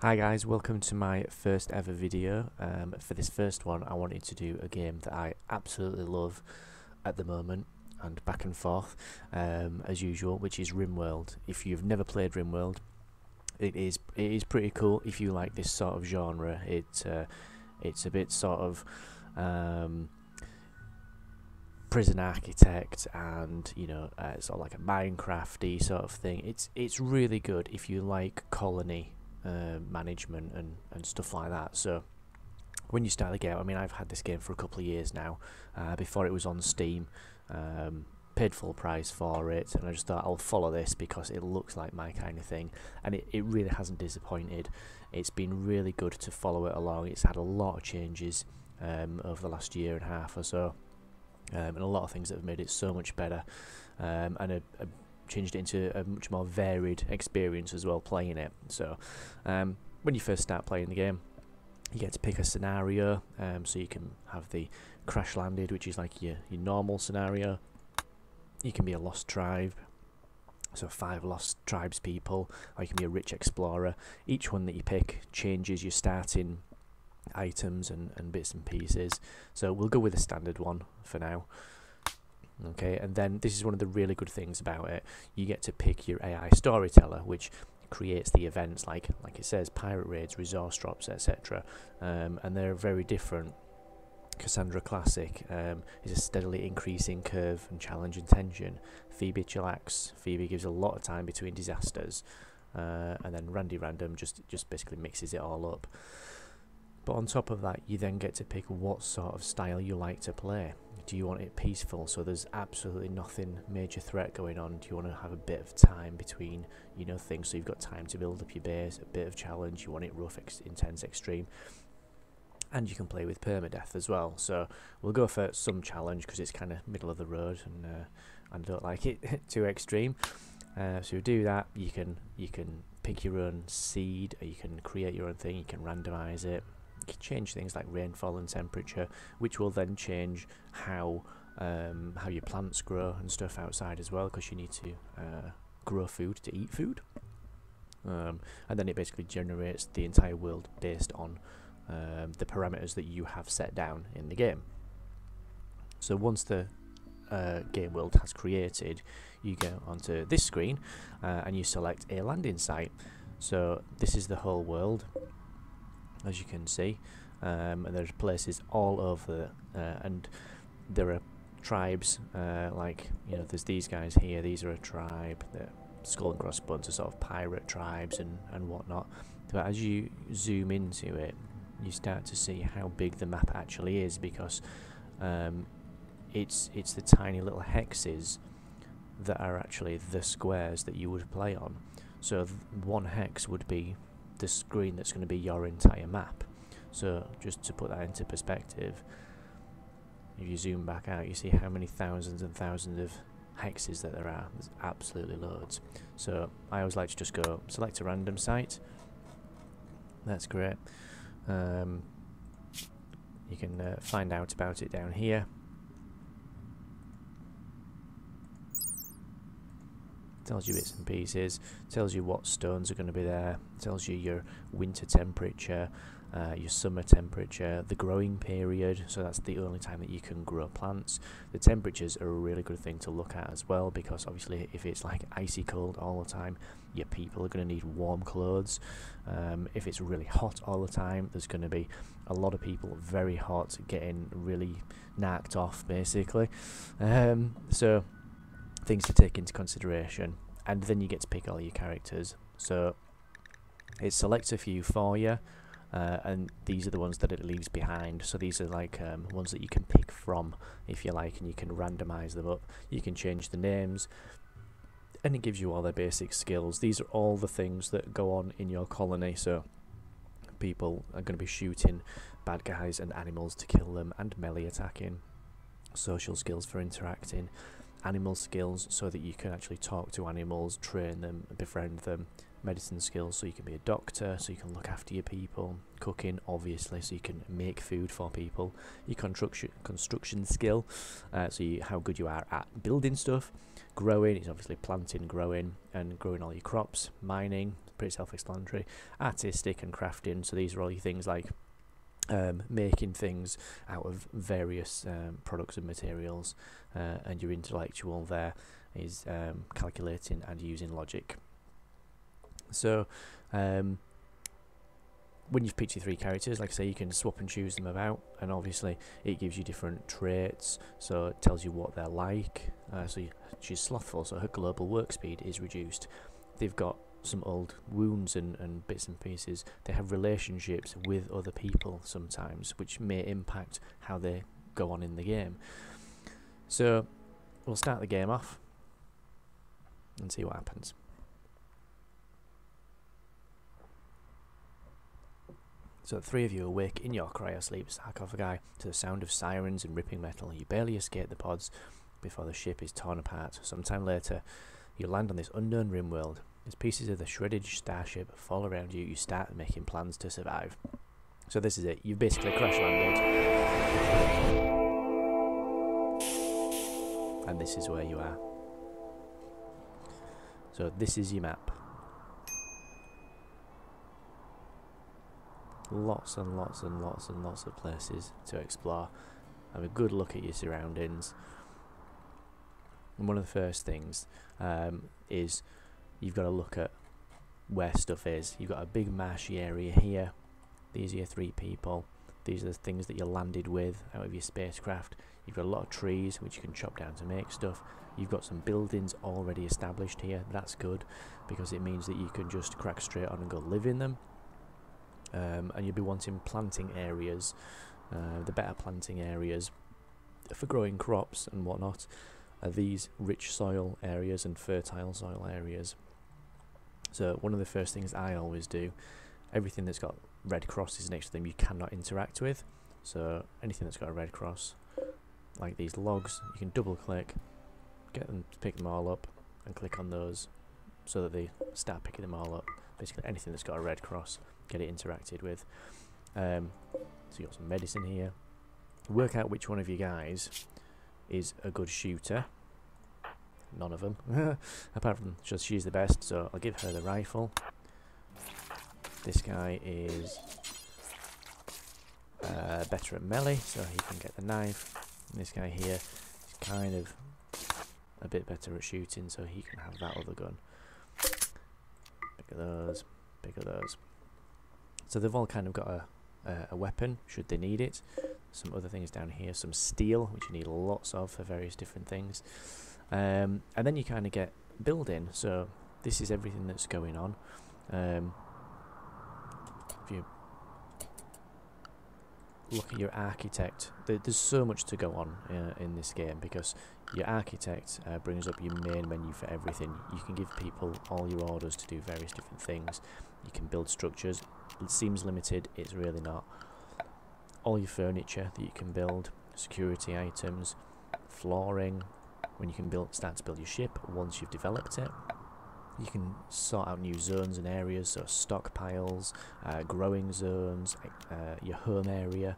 Hi guys, welcome to my first ever video. For this first one I wanted to do a game that I absolutely love at the moment and back and forth as usual, which is RimWorld. If you've never played RimWorld, it is pretty cool if you like this sort of genre. It's a bit sort of prison architect and sort of like a Minecrafty sort of thing. It's really good if you like colony management and stuff like that. So when you start the game, I mean, I've had this game for a couple of years now. Before it was on Steam, paid full price for it, and I just thought I'll follow this because it looks like my kind of thing, and it really hasn't disappointed. It's been really good to follow it along. It's had a lot of changes over the last year and a half or so, and a lot of things that have made it so much better, and changed it into a much more varied experience as well playing it. So when you first start playing the game, you get to pick a scenario, so you can have the crash landed, which is like your normal scenario. You can be a lost tribe, so 5 lost tribes people, or you can be a rich explorer. Each one that you pick changes your starting items and bits and pieces, so we'll go with the standard one for now. Okay, and then this is one of the really good things about it. You get to pick your AI storyteller, which creates the events like it says, pirate raids, resource drops, etc. And they're very different. Cassandra Classic is a steadily increasing curve and challenge and tension. Phoebe Chillax, Phoebe gives a lot of time between disasters, and then Randy Random just basically mixes it all up. But on top of that, you then get to pick what sort of style you like to play. Do you want it peaceful, so there's absolutely nothing major threat going on? Do you want to have a bit of time between things, so you've got time to build up your base, a bit of challenge? You want it rough, intense, extreme? And you can play with permadeath as well. So we'll go for some challenge because it's kind of middle of the road, and I don't like it too extreme. So you do that. You can pick your own seed, or you can create your own thing. You can randomize it. You can change things like rainfall and temperature, which will then change how your plants grow and stuff outside as well, because you need to grow food to eat food. And then it basically generates the entire world based on the parameters that you have set down in the game. So once the game world has created, you go onto this screen and you select a landing site. So this is the whole world, as you can see, and there's places all over, and there are tribes, there's these guys here. These are a tribe. The skull and crossbones are sort of pirate tribes and whatnot. But as you zoom into it, you start to see how big the map actually is, because it's the tiny little hexes that are actually the squares that you would play on. So one hex would be the screen that's going to be your entire map. So just to put that into perspective, if you zoom back out, you see how many thousands and thousands of hexes that there are. There's absolutely loads. So I always like to just go select a random site. That's great. You can find out about it down here. Tells you bits and pieces, tells you what stones are going to be there, tells you your winter temperature, your summer temperature, the growing period, so that's the only time that you can grow plants. The temperatures are a really good thing to look at as well, because obviously if it's like icy cold all the time, your people are going to need warm clothes. If it's really hot all the time, there's going to be a lot of people very hot, getting really knocked off basically. So things to take into consideration. And then you get to pick all your characters. So it selects a few for you, and these are the ones that it leaves behind. So these are like ones that you can pick from if you like, and you can randomize them up. You can change the names, and it gives you all their basic skills. These are all the things that go on in your colony. So people are going to be shooting bad guys and animals to kill them, and melee attacking. Social skills for interacting. Animal skills, so that you can actually talk to animals, train them, befriend them. Medicine skills, so you can be a doctor, so you can look after your people. Cooking, obviously, so you can make food for people. Your construction skill, so how good you are at building stuff. Growing is obviously planting, growing, and growing all your crops. Mining, pretty self-explanatory. Artistic and crafting, so these are all your things like making things out of various products and materials, and your intellectual there is calculating and using logic. So when you've picked your 3 characters, like I say, you can swap and choose them about, and obviously it gives you different traits, so it tells you what they're like. So she's slothful, so her global work speed is reduced. They've got some old wounds and bits and pieces. They have relationships with other people sometimes, which may impact how they go on in the game. So we'll start the game off and see what happens. So 3 of you awake in your cryosleep sarcophagi to the sound of sirens and ripping metal. You barely escape the pods before the ship is torn apart. Sometime later, you land on this unknown RimWorld. As pieces of the shredded starship fall around you, you start making plans to survive. So this is it. You've basically crash landed. And this is where you are. So this is your map. Lots and lots and lots and lots of places to explore. Have a good look at your surroundings. And one of the first things is you've got to look at where stuff is. You've got a big marshy area here. These are your 3 people. These are the things that you landed with out of your spacecraft. You've got a lot of trees which you can chop down to make stuff. You've got some buildings already established here. That's good because it means that you can just crack straight on and go live in them. And you'll be wanting planting areas, the better planting areas for growing crops and whatnot are these rich soil areas and fertile soil areas. So one of the first things I always do, everything that's got red crosses next to them you cannot interact with. So anything that's got a red cross, like these logs, you can double click, get them to pick them all up and click on those so that they start picking them all up. Basically anything that's got a red cross, get it interacted with. So you've got some medicine here. Work out which one of you guys is a good shooter. None of them. Apart from just she's the best, so I'll give her the rifle. This guy is better at melee, so he can get the knife. And this guy here is kind of a bit better at shooting, so he can have that other gun. Big of those, big of those. So they've all kind of got a weapon, should they need it. Some other things down here, some steel, which you need lots of for various different things. And then you kind of get building, so this is everything that's going on. If you look at your architect, there's so much to go on in this game, because your architect brings up your main menu for everything. You can give people all your orders to do various different things. You can build structures. It seems limited, it's really not. All your furniture that you can build, security items, flooring, when you can start to build your ship once you've developed it. You can sort out new zones and areas, so stockpiles, growing zones, your home area,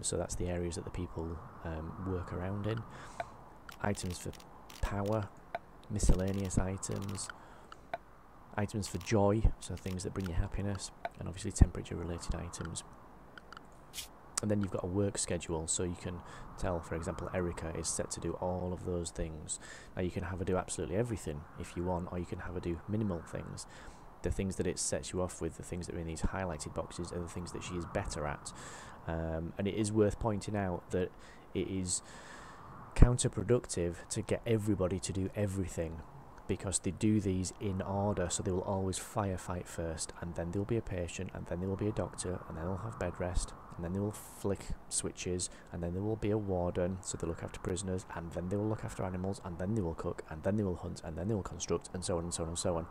so that's the areas that the people work around in. Items for power, miscellaneous items, items for joy, so things that bring you happiness, and obviously temperature related items. And then you've got a work schedule, so you can tell, for example, Erica is set to do all of those things. Now you can have her do absolutely everything if you want, or you can have her do minimal things. The things that it sets you off with, the things that are in these highlighted boxes, are the things that she is better at. And it is worth pointing out that it is counterproductive to get everybody to do everything, because they do these in order, so they will always firefight first, and then there will be a patient, and then there will be a doctor, and then they'll have bed rest, and then they will flick switches, and then there will be a warden, so they look after prisoners, and then they will look after animals, and then they will cook, and then they will hunt, and then they will construct, and so on and so on and so on.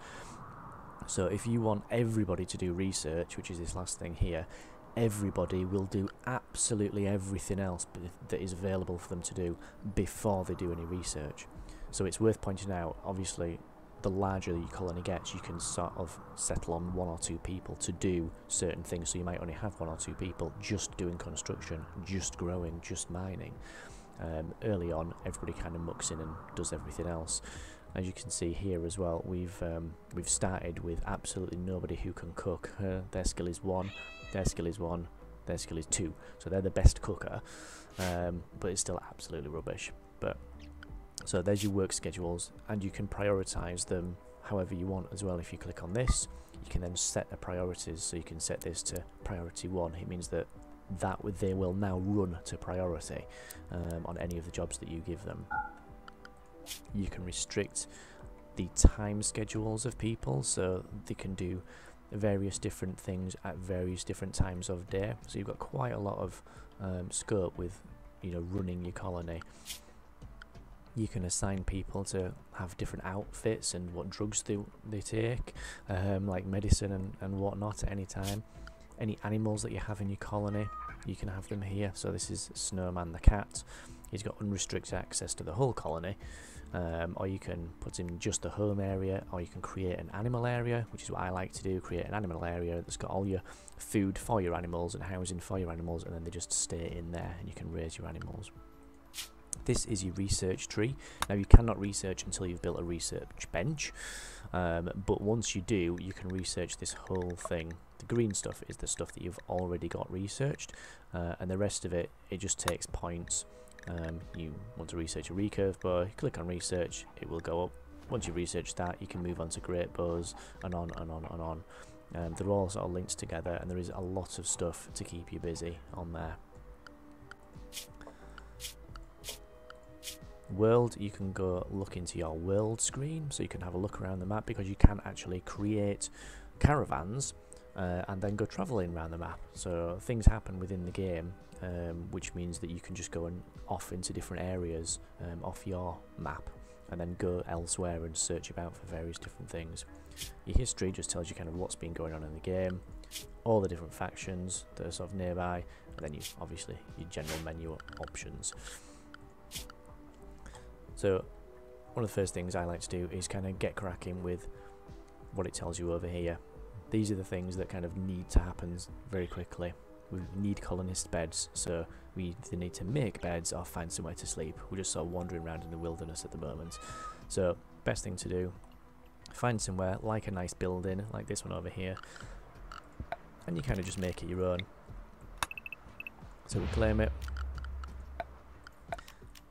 So if you want everybody to do research, which is this last thing here, everybody will do absolutely everything else that is available for them to do before they do any research. So it's worth pointing out, obviously, the larger your colony gets, you can sort of settle on 1 or 2 people to do certain things. So you might only have 1 or 2 people just doing construction, just growing, just mining. Early on, everybody kind of mucks in and does everything else. As you can see here as well, we've started with absolutely nobody who can cook. Their skill is 1, their skill is 1, their skill is 2. So they're the best cooker, but it's still absolutely rubbish. But so there's your work schedules, and you can prioritize them however you want as well. If you click on this, you can then set the priorities. So you can set this to priority 1. It means that they will now run to priority on any of the jobs that you give them. You can restrict the time schedules of people, so they can do various different things at various different times of day. So you've got quite a lot of scope with, you know, running your colony. You can assign people to have different outfits and what drugs they take, like medicine and whatnot at any time. Any animals that you have in your colony, you can have them here. So this is Snowman the cat. He's got unrestricted access to the whole colony, or you can put him in just the home area, or you can create an animal area, which is what I like to do. Create an animal area that's got all your food for your animals and housing for your animals, and then they just stay in there and you can raise your animals. This is your research tree. Now you cannot research until you've built a research bench, but once you do, you can research this whole thing. The green stuff is the stuff that you've already got researched, and the rest of it just takes points. You want to research a recurve bow, you click on research, it will go up. Once you research that, you can move on to great bows, and on and on and on. They're all sort of linked together, and there is a lot of stuff to keep you busy on there. World, you can go look into your world screen, so you can have a look around the map, because you can actually create caravans and then go travelling around the map. So things happen within the game, which means that you can just go off into different areas off your map, and then go elsewhere and search about for various different things. Your history just tells you kind of what's been going on in the game, all the different factions that are sort of nearby, and then you obviously your general menu options. So one of the first things I like to do is kind of get cracking with what it tells you over here. These are the things that kind of need to happen very quickly. We need colonist beds, so we either need to make beds or find somewhere to sleep. We're just sort of wandering around in the wilderness at the moment. So best thing to do, find somewhere like a nice building like this one over here, and you kind of just make it your own. So we claim it,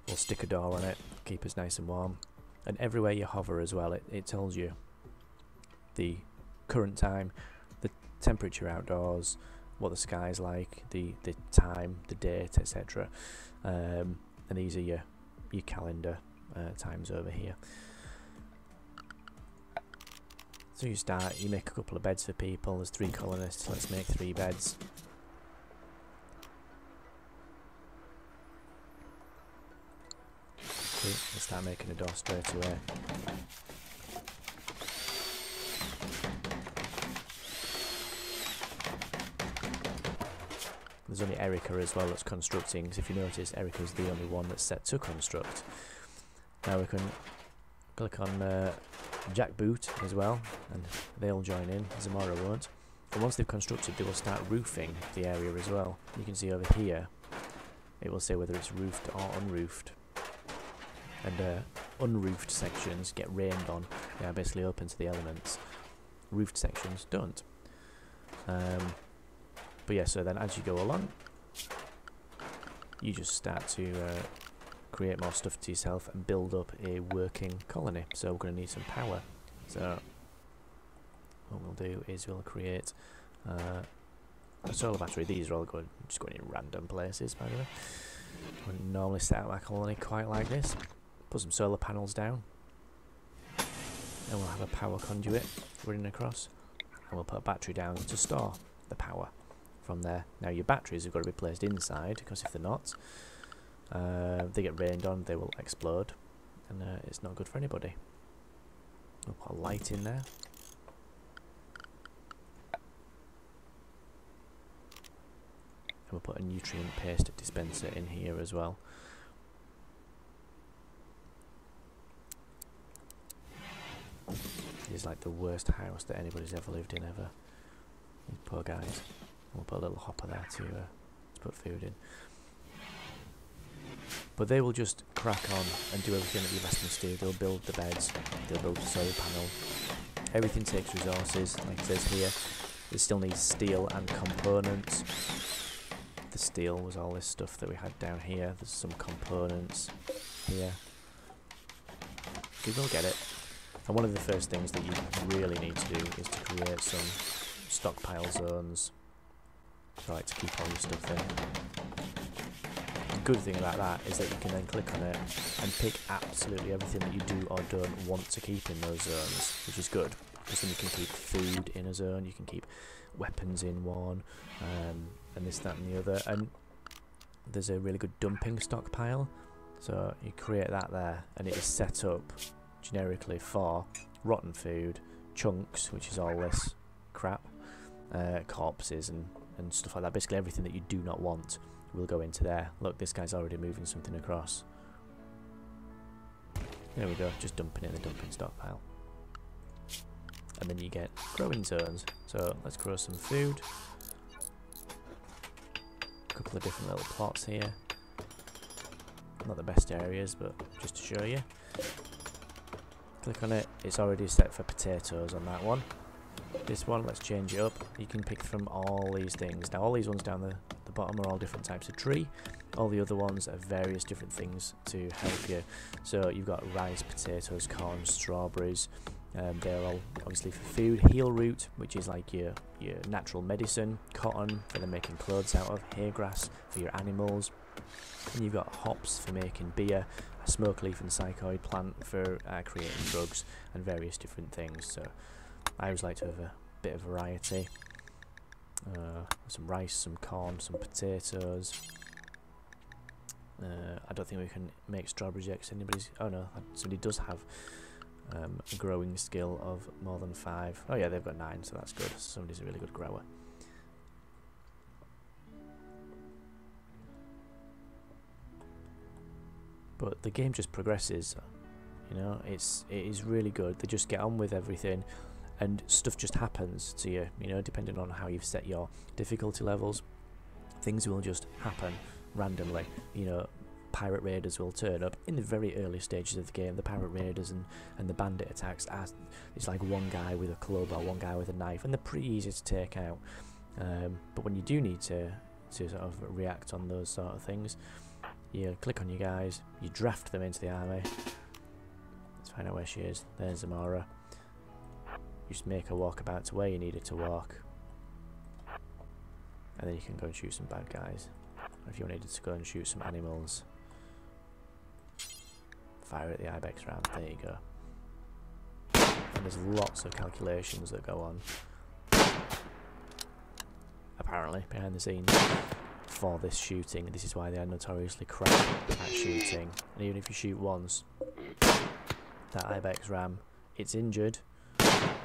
we'll stick a door on it, keep us nice and warm, and everywhere you hover as well, it tells you the current time, the temperature outdoors, what the sky's like, the time, the date, etc. And these are your calendar times over here. So you start, you make a couple of beds for people. There's 3 colonists, let's make 3 beds. Let's start making a door straight away. There's only Erica as well that's constructing, because if you notice, Erica's the only one that's set to construct. Now we can click on Jack Boot as well, and they'll join in. Zamora won't. And once they've constructed, they will start roofing the area as well. You can see over here, it will say whether it's roofed or unroofed. And unroofed sections get rained on. They are basically open to the elements. Roofed sections don't. But yeah, so then as you go along, you just start to create more stuff to yourself and build up a working colony. So we're going to need some power. So what we'll do is we'll create a solar battery. These are all just going in random places, by the way. I wouldn't normally set out my colony quite like this. Put some solar panels down, and we'll have a power conduit running across, and we'll put a battery down to store the power from there. Now your batteries have got to be placed inside, because if they're not, they get rained on, they will explode, and it's not good for anybody. We'll put a light in there. And we'll put a nutrient paste dispenser in here as well. It's like the worst house that anybody's ever lived in ever. These poor guys. We'll put a little hopper there to put food in. But they will just crack on and do everything that you've asked them to do. They'll build the beds, they'll build the solar panel. Everything takes resources, like it says here. It still needs steel and components. The steel was all this stuff that we had down here. There's some components here. We will get it. And one of the first things that you really need to do is to create some stockpile zones. So like to keep all your stuff in. The good thing about that is that you can then click on it and pick absolutely everything that you do or don't want to keep in those zones, which is good. Because then you can keep food in a zone, you can keep weapons in one, and this, that and the other. And there's a really good dumping stockpile. So you create that there, and it is set up generically for rotten food, chunks, which is all this crap, corpses and stuff like that. Basically everything that you do not want will go into there. Look, this guy's already moving something across. There we go, just dumping it in the dumping stockpile. And then you get growing zones. So let's grow some food. A couple of different little plots here. Not the best areas, but just to show you. Click on it, it's already set for potatoes on that one. This one, let's change it up. You can pick from all these things. Now all these ones down the bottom are all different types of tree. All the other ones are various different things to help you. So you've got rice, potatoes, corn, strawberries. They're all obviously for food. Heel root, which is like your natural medicine. Cotton for the making clothes out of. Hay grass for your animals. And you've got hops for making beer. A smoke leaf and psychoid plant for creating drugs and various different things. So I always like to have a bit of variety. Some rice, some corn, some potatoes. I don't think we can make strawberries yet. Oh no, somebody does have a growing skill of more than 5. Oh yeah, they've got 9, so that's good. Somebody's a really good grower. But the game just progresses, you know, it is really good. They just get on with everything, and stuff just happens to you, you know, depending on how you've set your difficulty levels. Things will just happen randomly, you know. Pirate raiders will turn up in the very early stages of the game. The pirate raiders and the bandit attacks it's like one guy with a club or one guy with a knife, and they're pretty easy to take out. But when you do need to sort of react on those sort of things, you click on your guys, you draft them into the army. Let's find out where she is. There's Zamora. You just make her walk about to where you need her to walk, and then you can go and shoot some bad guys. Or if you needed to go and shoot some animals, fire at the ibex ram. There you go. And there's lots of calculations that go on, apparently, behind the scenes for this shooting. This is why they are notoriously crap at shooting. And even if you shoot once, that ibex ram, it's injured, but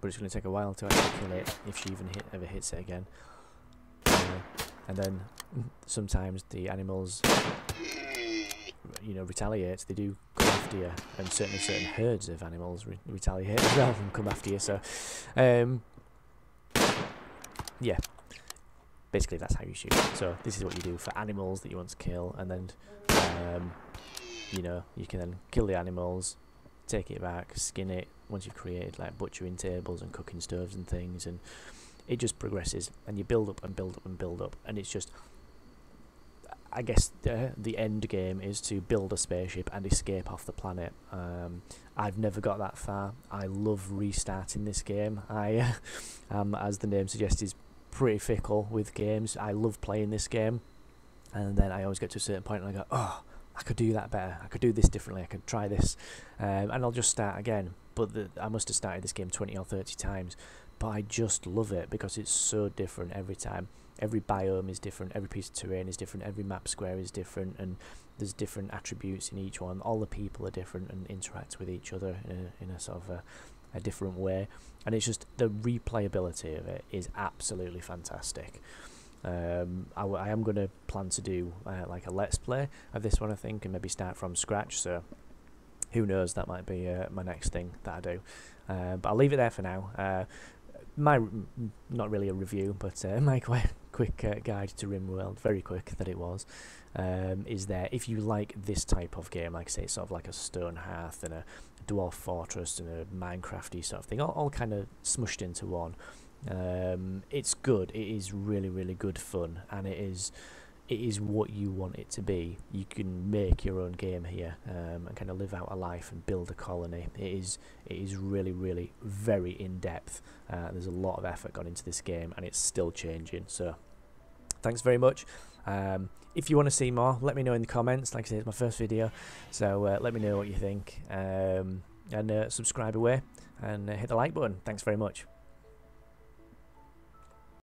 it's going to take a while to actually kill it if she even ever hits it again. And then sometimes the animals, you know, retaliate. They do come after you, and certainly certain herds of animals retaliate as well and come after you. So, yeah, basically that's how you shoot. So this is what you do for animals that you want to kill, and then, you know, you can then kill the animals, take it back, skin it. Once you've created like butchering tables and cooking stoves and things, and it just progresses, and you build up and build up and build up, and it's just, I guess the end game is to build a spaceship and escape off the planet. I've never got that far. I love restarting this game. I am, as the name suggests, is pretty fickle with games. I love playing this game, and then I always get to a certain point and I go, oh, I could do that better, I could do this differently, I could try this, and I'll just start again. But I must have started this game 20 or 30 times. But I just love it because it's so different every time. Every biome is different, every piece of terrain is different, every map square is different, and there's different attributes in each one. All the people are different and interact with each other in a sort of a different way. And it's just, the replayability of it is absolutely fantastic. I am going to plan to do like a let's play of this one, I think, and maybe start from scratch. So who knows, that might be my next thing that I do. But I'll leave it there for now. Not really a review, but my quick guide to RimWorld, very quick that it was, is there. If you like this type of game, like I say, it's sort of like a Stone Hearth and a Dwarf Fortress and a Minecrafty sort of thing, all kind of smushed into one. It's good. It is really, really good fun, and it is what you want it to be. You can make your own game here, and kind of live out a life and build a colony. It is really, really very in depth. There's a lot of effort gone into this game, and it's still changing. So thanks very much. If you want to see more, let me know in the comments. Like I say, it's my first video, so let me know what you think, and subscribe away and hit the like button. Thanks very much.